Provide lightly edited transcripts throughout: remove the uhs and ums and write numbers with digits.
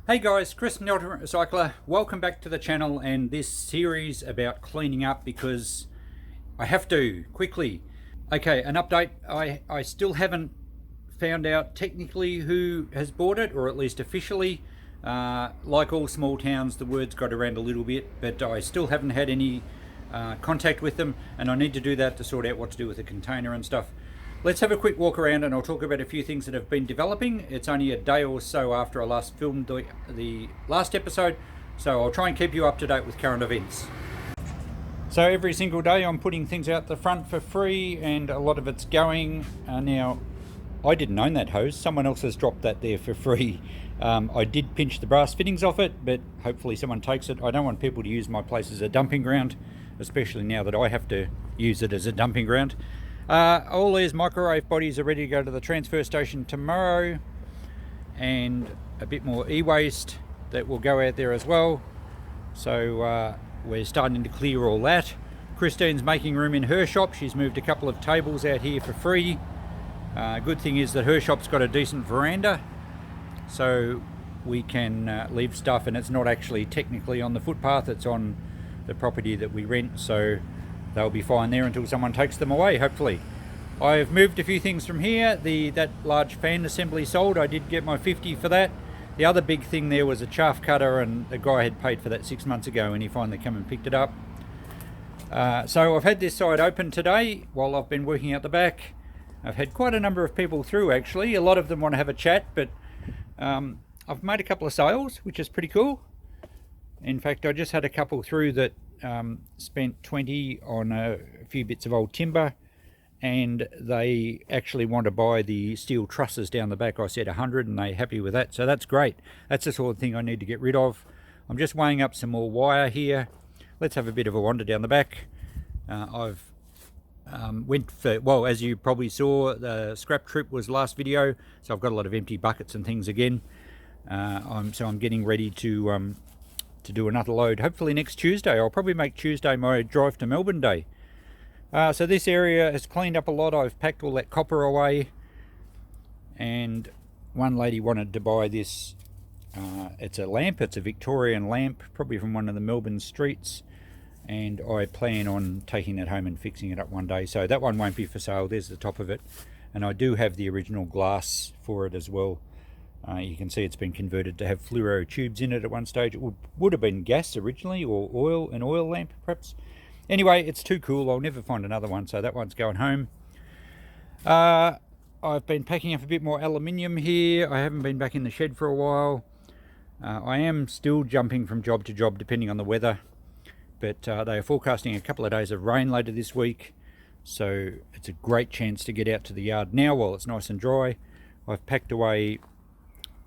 Hey guys, Chris from the Ultimate Recycler. Welcome back to the channel and this series about cleaning up because I have to, quickly. Okay, an update. I still haven't found out technically who has bought it, or at least officially. Like all small towns, the word's got around a little bit, but I still haven't had any contact with them, and I need to do that to sort out what to do with the container and stuff. Let's have a quick walk around and I'll talk about a few things that have been developing. It's only a day or so after I last filmed the last episode, so I'll try and keep you up to date with current events. So every single day I'm putting things out the front for free, and a lot of it's going. Now, I didn't own that hose, someone else has dropped that there for free. I did pinch the brass fittings off it, but hopefully someone takes it. I don't want people to use my place as a dumping ground, especially now that I have to use it as a dumping ground. All these microwave bodies are ready to go to the transfer station tomorrow, and a bit more e-waste that will go out there as well. So we're starting to clear all that. Christine's making room in her shop. She's moved a couple of tables out here for free. Good thing is that her shop's got a decent veranda, so we can leave stuff, and it's not actually technically on the footpath, it's on the property that we rent, so they'll be fine there until someone takes them away, hopefully. I've moved a few things from here. That large fan assembly sold. I did get my 50 for that. The other big thing there was a chaff cutter, and the guy had paid for that 6 months ago, and he finally came and picked it up. So I've had this side open today while I've been working out the back. I've had quite a number of people through, actually. A lot of them want to have a chat, but I've made a couple of sales, which is pretty cool. In fact, I just had a couple through that spent 20 on a few bits of old timber, and they actually want to buy the steel trusses down the back. I said 100 and they're happy with that, so that's great. That's the sort of thing I need to get rid of. I'm just weighing up some more wire here. Let's have a bit of a wander down the back. I've went for, well, as you probably saw, the scrap trip was last video, so I've got a lot of empty buckets and things again. So I'm getting ready to do another load, hopefully next Tuesday. I'll probably make Tuesday my drive to Melbourne day. So this area has cleaned up a lot. I've packed all that copper away, and one lady wanted to buy this. It's a lamp, it's a Victorian lamp, probably from one of the Melbourne streets, and I plan on taking that home and fixing it up one day. So that one won't be for sale. There's the top of it, and I do have the original glass for it as well. You can see it's been converted to have fluoro tubes in it at one stage. It would have been gas originally, or oil, an oil lamp perhaps. Anyway, it's too cool. I'll never find another one, so that one's going home. I've been packing up a bit more aluminium here. I haven't been back in the shed for a while. I am still jumping from job to job depending on the weather, but they are forecasting a couple of days of rain later this week, so it's a great chance to get out to the yard now while it's nice and dry. I've packed away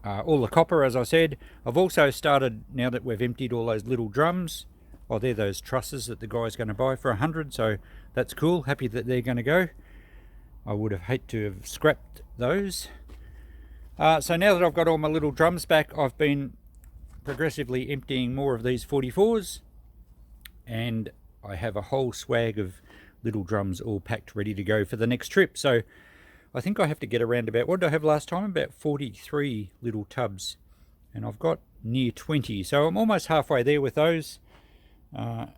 all the copper, as I said. I've also started, now that we've emptied all those little drums, well, they're those trusses that the guy's going to buy for 100, so that's cool. Happy that they're going to go. I would have hated to have scrapped those. So now that I've got all my little drums back, I've been progressively emptying more of these 44s, and I have a whole swag of little drums all packed ready to go for the next trip. So I think I have to get around about, what did I have last time? About 43 little tubs, and I've got near 20, so I'm almost halfway there with those. A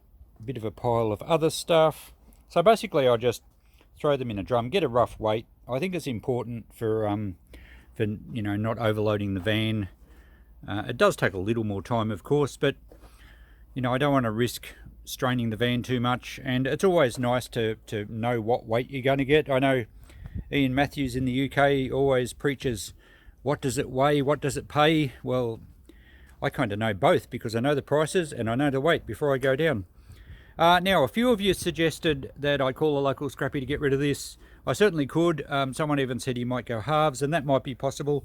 bit of a pile of other stuff. So basically I just throw them in a drum, get a rough weight. I think it's important for you know, not overloading the van. It does take a little more time, of course, but you know, I don't want to risk straining the van too much, and it's always nice to know what weight you're going to get. I know Ian Matthews in the UK always preaches, what does it weigh, what does it pay? Well, I kind of know both, because I know the prices and I know the weight before I go down. Now, a few of you suggested that I call a local scrappy to get rid of this. I certainly could. Someone even said he might go halves, and that might be possible.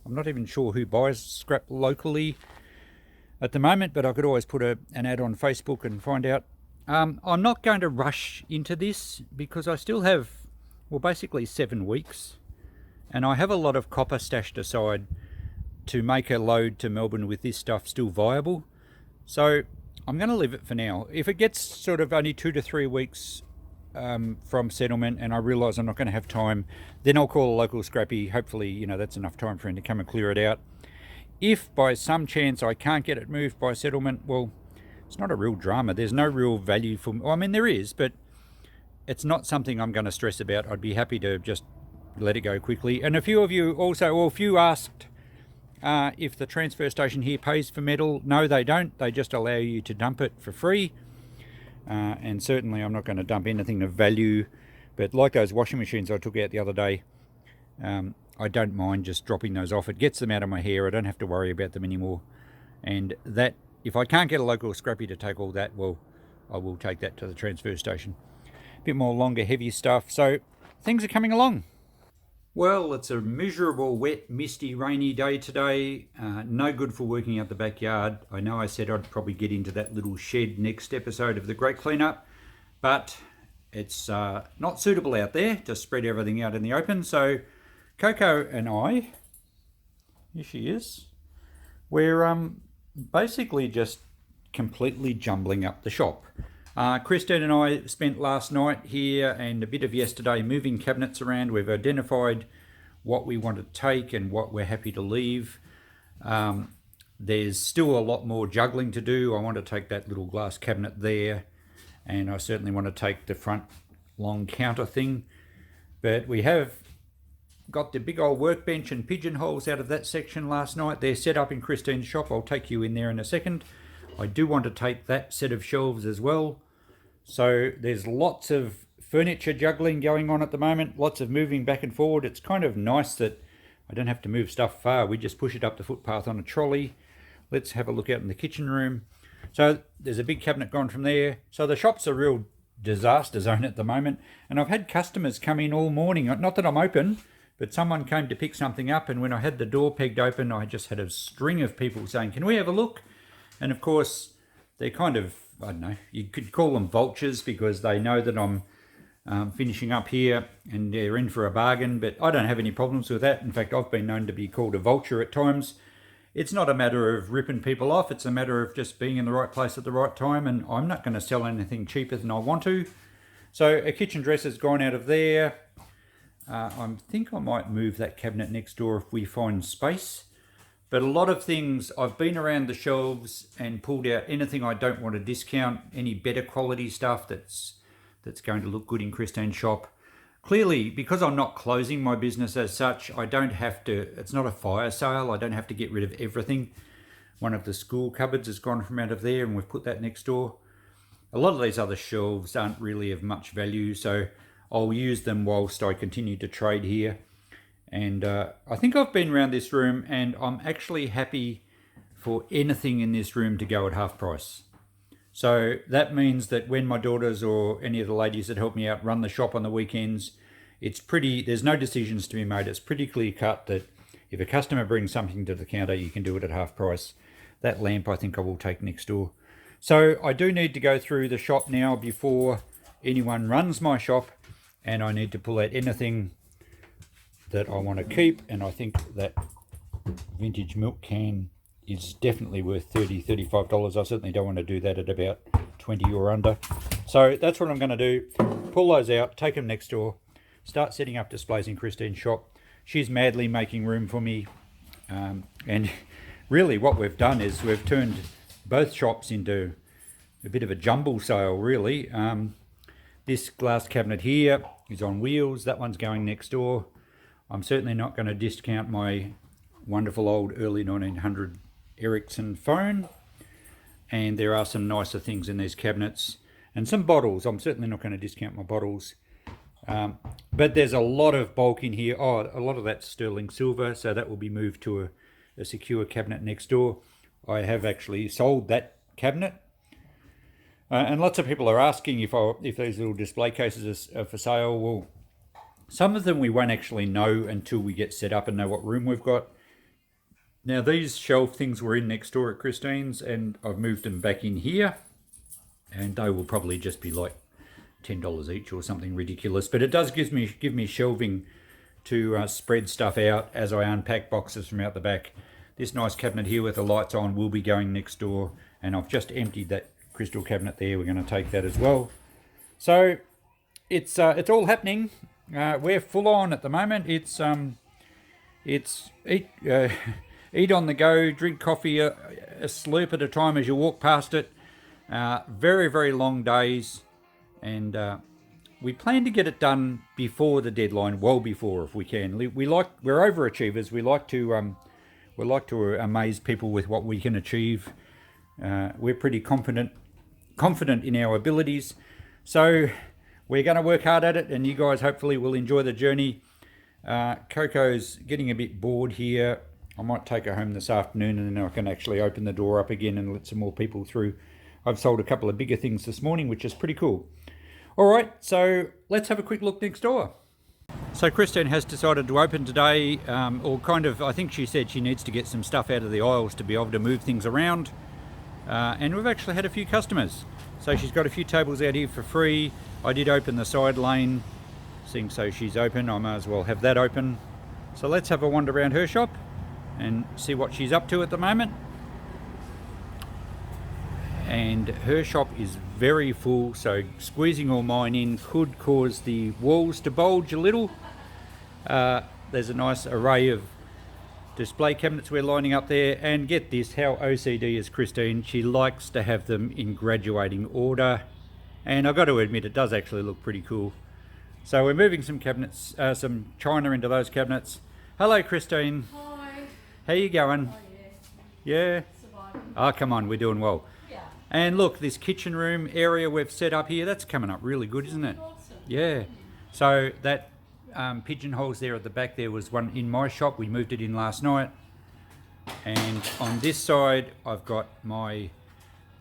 I'm not even sure who buys scrap locally at the moment, but I could always put an ad on Facebook and find out. I'm not going to rush into this because I still have, well, basically 7 weeks, and I have a lot of copper stashed aside to make a load to Melbourne with this stuff still viable. So I'm going to leave it for now. If it gets sort of only 2 to 3 weeks from settlement and I realise I'm not going to have time, then I'll call a local scrappy. Hopefully, you know, that's enough time for him to come and clear it out. If by some chance I can't get it moved by settlement, well, it's not a real drama. There's no real value for me. Well, I mean, there is, but it's not something I'm going to stress about. I'd be happy to just let it go quickly. And a few of you also, or a few asked if the transfer station here pays for metal. No, they don't. They just allow you to dump it for free. And certainly I'm not going to dump anything of value. But like those washing machines I took out the other day, I don't mind just dropping those off. It gets them out of my hair. I don't have to worry about them anymore. And that, if I can't get a local scrappy to take all that, well, I will take that to the transfer station. A bit more longer, heavy stuff. So things are coming along. Well, it's a miserable, wet, misty, rainy day today. No good for working out the backyard. I know I said I'd probably get into that little shed next episode of the Great Cleanup, but it's not suitable out there to spread everything out in the open. So Coco and I, here she is, we're basically just completely jumbling up the shop. Christine and I spent last night here and a bit of yesterday moving cabinets around. We've identified what we want to take and what we're happy to leave. There's still a lot more juggling to do. I want to take that little glass cabinet there, and I certainly want to take the front long counter thing. But we have got the big old workbench and pigeonholes out of that section last night. They're set up in Christine's shop. I'll take you in there in a second. I do want to take that set of shelves as well. So there's lots of furniture juggling going on at the moment, lots of moving back and forward. It's kind of nice that I don't have to move stuff far. We just push it up the footpath on a trolley. Let's have a look out in the kitchen room. So there's a big cabinet gone from there. So the shop's a real disaster zone at the moment. And I've had customers come in all morning. Not that I'm open, but someone came to pick something up. And when I had the door pegged open, I just had a string of people saying, "Can we have a look?" And of course, they're kind of, I don't know, you could call them vultures because they know that I'm finishing up here and they're in for a bargain, but I don't have any problems with that. In fact, I've been known to be called a vulture at times. It's not a matter of ripping people off, it's a matter of just being in the right place at the right time, and I'm not going to sell anything cheaper than I want to. So a kitchen dresser's gone out of there. I think I might move that cabinet next door if we find space. But a lot of things, I've been around the shelves and pulled out anything I don't want to discount, any better quality stuff that's going to look good in Christine's shop. Clearly, because I'm not closing my business as such, I don't have to, it's not a fire sale, I don't have to get rid of everything. One of the school cupboards has gone from out of there and we've put that next door. A lot of these other shelves aren't really of much value, so I'll use them whilst I continue to trade here. And I think I've been around this room and I'm actually happy for anything in this room to go at half price. So that means that when my daughters or any of the ladies that help me out run the shop on the weekends, there's no decisions to be made. It's pretty clear cut that if a customer brings something to the counter, you can do it at half price. That lamp I think I will take next door. So I do need to go through the shop now before anyone runs my shop, and I need to pull out anything that I want to keep, and I think that vintage milk can is definitely worth $30, $35. I certainly don't want to do that at about 20 or under. So that's what I'm going to do. Pull those out, take them next door, start setting up displays in Christine's shop. She's madly making room for me. And really what we've done is we've turned both shops into a bit of a jumble sale, really. This glass cabinet here is on wheels. That one's going next door. I'm certainly not going to discount my wonderful old early 1900 Ericsson phone. And there are some nicer things in these cabinets. And some bottles. I'm certainly not going to discount my bottles. But there's a lot of bulk in here. Oh, a lot of that's sterling silver, so that will be moved to a secure cabinet next door. I have actually sold that cabinet. And lots of people are asking if these little display cases are for sale. Well, some of them we won't actually know until we get set up and know what room we've got. Now these shelf things were in next door at Christine's, and I've moved them back in here, and they will probably just be like $10 each or something ridiculous. But it does give me shelving to spread stuff out as I unpack boxes from out the back. This nice cabinet here with the lights on will be going next door, and I've just emptied that crystal cabinet there. We're going to take that as well. So it's all happening. We're full on at the moment. eat on the go, drink coffee a slurp at a time as you walk past it. Very, very long days, and we plan to get it done before the deadline, well before if we can. We're overachievers. We like to amaze people with what we can achieve. We're pretty confident in our abilities, so we're going to work hard at it, and you guys hopefully will enjoy the journey. Coco's getting a bit bored here. I might take her home this afternoon, and then I can actually open the door up again and let some more people through. I've sold a couple of bigger things this morning, which is pretty cool. All right, so let's have a quick look next door. So Christine has decided to open today, I think she said she needs to get some stuff out of the aisles to be able to move things around. And we've actually had a few customers. So she's got a few tables out here for free. I did open the side lane. Seeing so she's open, I may as well have that open. So let's have a wander around her shop and see what she's up to at the moment. And her shop is very full, so squeezing all mine in could cause the walls to bulge a little. There's a nice array of display cabinets we're lining up there, and get this, how OCD is Christine. She likes to have them in graduating order, and I've got to admit it does actually look pretty cool. So we're moving some cabinets, some china into those cabinets. Hello Christine. Hi. How you going? Oh yeah. Yeah? Oh come on, we're doing well. And look, this kitchen room area we've set up here, that's coming up really good, isn't it? Awesome. Yeah. So that pigeonholes there at the back there was one in my shop. We moved it in last night. And on this side, I've got my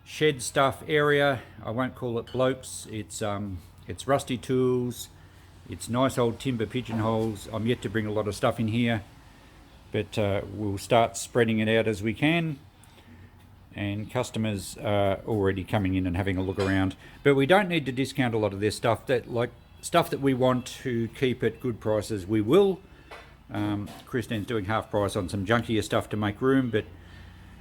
shed stuff area. I won't call it blokes. It's rusty tools. It's nice old timber pigeonholes. I'm yet to bring a lot of stuff in here, but we'll start spreading it out as we can. And customers are already coming in and having a look around, but we don't need to discount a lot of their stuff. Stuff that we want to keep at good prices, we will. Christine's doing half price on some junkier stuff to make room, but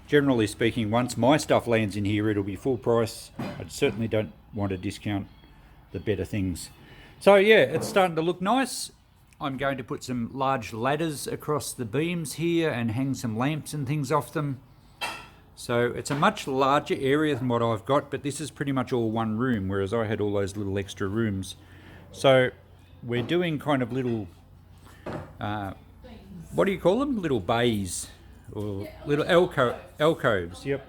generally speaking, once my stuff lands in here, it'll be full price. I certainly don't want to discount the better things. So yeah, it's starting to look nice. I'm going to put some large ladders across the beams here and hang some lamps and things off them. So it's a much larger area than what I've got, but this is pretty much all one room, whereas I had all those little extra rooms. So we're doing kind of little, what do you call them? Little bays, or little alcoves, yep.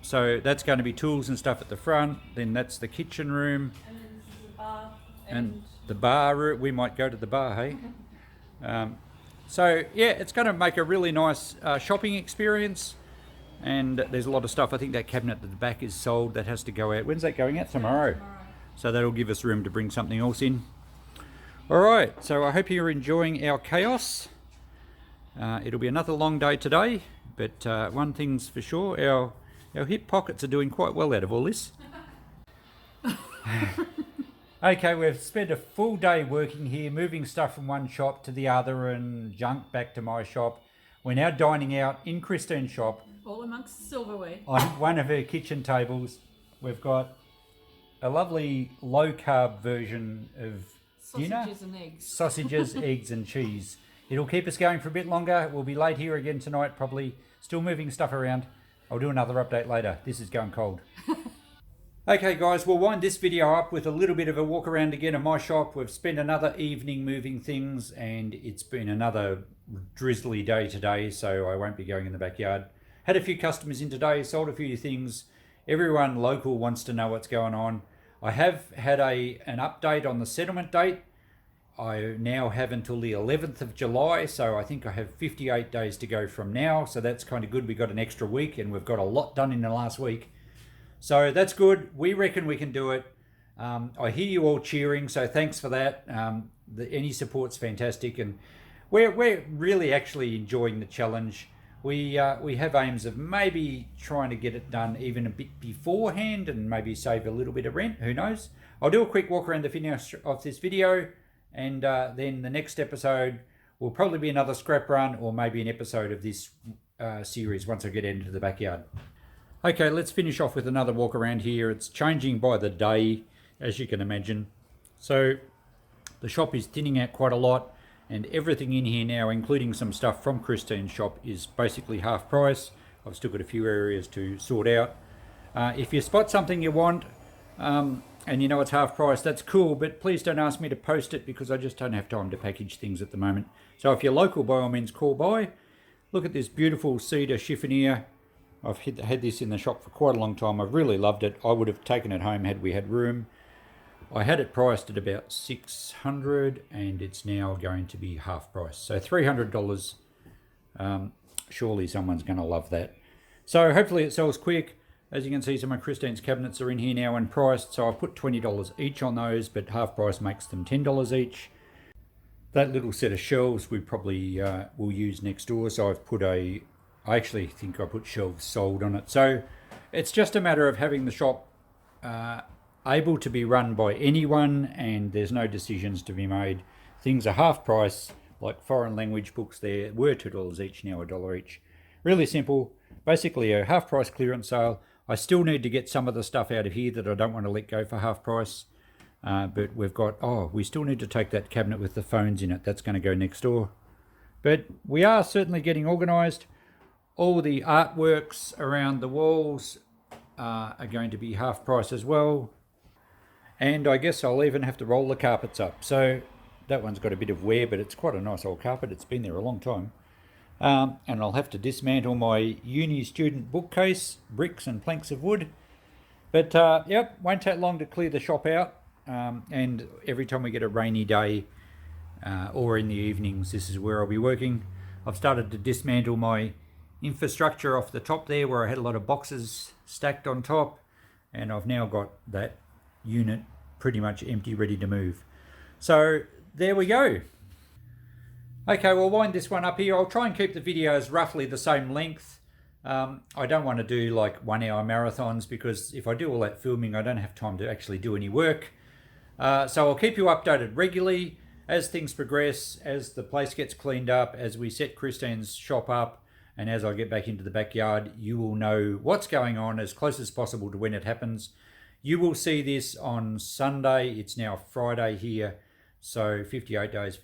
So that's going to be tools and stuff at the front, then that's the kitchen room. And then this is the bar. And the bar room, we might go to the bar, hey? So yeah, it's going to make a really nice shopping experience. And there's a lot of stuff. I think that cabinet at the back is sold. That has to go out. When's that going out? Tomorrow. So that'll give us room to bring something else in. All right. So I hope you're enjoying our chaos. It'll be another long day today. But one thing's for sure, our hip pockets are doing quite well out of all this. Okay, we've spent a full day working here, moving stuff from one shop to the other and junk back to my shop. We're now dining out in Christine's shop. All amongst silverware. On one of her kitchen tables, we've got a lovely low-carb version of Sausages and eggs. Sausages, eggs and cheese. It'll keep us going for a bit longer. We'll be late here again tonight, probably still moving stuff around. I'll do another update later. This is going cold. Okay guys, we'll wind this video up with a little bit of a walk around again of my shop. We've spent another evening moving things, and it's been another drizzly day today, so I won't be going in the backyard. Had a few customers in today, sold a few things. Everyone local wants to know what's going on. I have had an update on the settlement date. I now have until the 11th of July, so I think I have 58 days to go from now, so that's kind of good. We got an extra week, and we've got a lot done in the last week. So that's good. We reckon we can do it. I hear you all cheering, so thanks for that. Any support's fantastic, and we're really actually enjoying the challenge. We have aims of maybe trying to get it done even a bit beforehand and maybe save a little bit of rent. Who knows? I'll do a quick walk around the finish of this video, and then the next episode will probably be another scrap run or maybe an episode of this series once I get into the backyard. Okay, let's finish off with another walk around here. It's changing by the day, as you can imagine. So the shop is thinning out quite a lot, and everything in here now, including some stuff from Christine's shop, is basically half price. I've still got a few areas to sort out. If you spot something you want, and you know it's half price, that's cool, but please don't ask me to post it because I just don't have time to package things at the moment. So if you're local, by all means call by. Look at this beautiful cedar chiffonier. I've had this in the shop for quite a long time. I've really loved it. I would have taken it home had we had room. I had it priced at about $600 and it's now going to be half price. So $300. Surely someone's going to love that. So hopefully it sells quick. As you can see, some of Christine's cabinets are in here now and priced. So I've put $20 each on those, but half price makes them $10 each. That little set of shelves we probably will use next door. So I've put I actually think I put shelves sold on it. So it's just a matter of having the shop able to be run by anyone, and there's no decisions to be made. Things are half price, like foreign language books there were $2 each, now $1 each. Really simple. Basically a half price clearance sale. I still need to get some of the stuff out of here that I don't want to let go for half price. But we've got, we still need to take that cabinet with the phones in it. That's going to go next door. But we are certainly getting organised. All the artworks around the walls are going to be half price as well. And I guess I'll even have to roll the carpets up. So that one's got a bit of wear, but it's quite a nice old carpet. It's been there a long time. And I'll have to dismantle my uni student bookcase, bricks and planks of wood. But yep, won't take long to clear the shop out. And every time we get a rainy day or in the evenings, this is where I'll be working. I've started to dismantle my infrastructure off the top there where I had a lot of boxes stacked on top. And I've now got that unit pretty much empty, ready to move. So there we go. Okay, we'll wind this one up here. I'll try and keep the videos roughly the same length. I don't want to do like 1 hour marathons because if I do all that filming, I don't have time to actually do any work. So I'll keep you updated regularly as things progress, as the place gets cleaned up, as we set Christine's shop up, and as I get back into the backyard. You will know what's going on as close as possible to when it happens. You will see this on Sunday. It's now Friday here, so 58 days.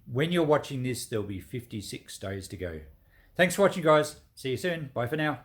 When you're watching this, there'll be 56 days to go. Thanks for watching, guys. See you soon. Bye for now.